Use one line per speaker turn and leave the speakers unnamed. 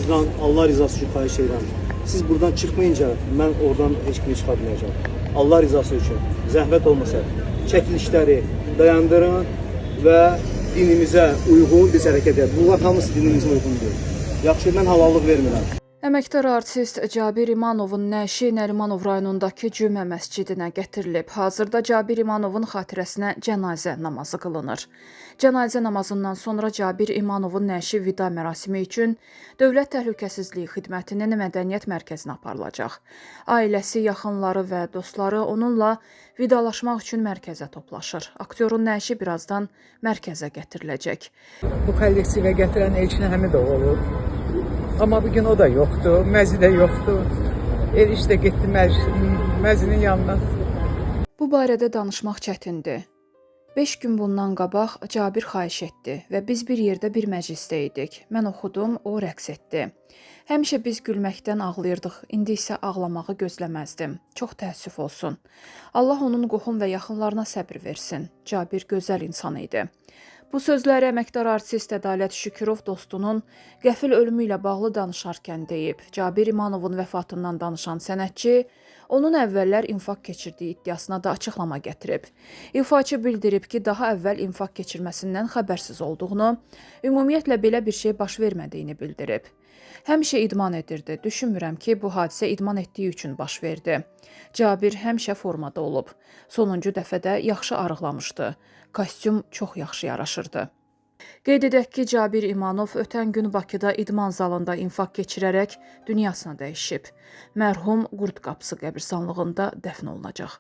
hamınızdan Allah rızası üçün xahiş edirəm. Siz buradan çıxmayınca mən oradan heç kimi çıxartmayacağım. Allah rızası üçün zəhmət olmasa çəkilişləri dayandırın və dinimizə uyğun biz hərəkət edək. Bunlar hamısı dinimizə uyğundur. Yaxşı, mən halallıq vermirəm.
Əməkdar artist Cabir İmanovun nəşi Nərimanov rayonundakı Cümə məscidinə gətirilib. Hazırda Cabir İmanovun xatirəsinə cənazə namazı qılınır. Cənazə namazından sonra Cabir İmanovun nəşi vida mərasimi üçün Dövlət Təhlükəsizliyi Xidmətinin Mədəniyyət Mərkəzinə aparılacaq. Ailəsi, yaxınları və dostları onunla vidalaşmaq üçün mərkəzə toplaşır. Aktyorun nəşi birazdan mərkəzə gətiriləcək.
Bu kollektivə gətirən Elçin Həmidov olub. Amma bugün o da yoxdur, Məzi də yoxdur. Eriş də getdi Məzinin yanına.
Bu barədə danışmaq çətindir. 5 gün bundan qabaq Cabir xahiş etdi və biz bir yerdə bir məclisdə idik. Mən oxudum, o rəqs etdi. Həmişə biz gülməkdən ağlayırdıq, indi isə ağlamağı gözləməzdim. Çox təəssüf olsun. Allah onun qohum və yaxınlarına səbr versin. Cabir gözəl insan idi. Bu sözləri əməkdar artist Ədalət Şükürov dostunun qəfil ölümü ilə bağlı danışarkən deyib. Cabir İmanovun vəfatından danışan sənətçi, onun əvvəllər infarkt keçirdiyi iddiasına da açıqlama gətirib. İfaçı bildirib ki, daha əvvəl infarkt keçirməsindən xəbərsiz olduğunu, ümumiyyətlə belə bir şey baş vermədiyini bildirib. Həmişə idman edirdi. Düşünmürəm ki, bu hadisə idman etdiyi üçün baş verdi. Cabir həmişə formada olub. Sonuncu dəfədə yaxşı arıqlamışdı. Kostyum çox yaxşı yaraşırdı. Qeyd edək ki, Cabir İmanov ötən gün Bakıda idman zalında infarkt keçirərək dünyasını dəyişib. Mərhum Qurd Qapısı qəbirstanlığında dəfn olunacaq.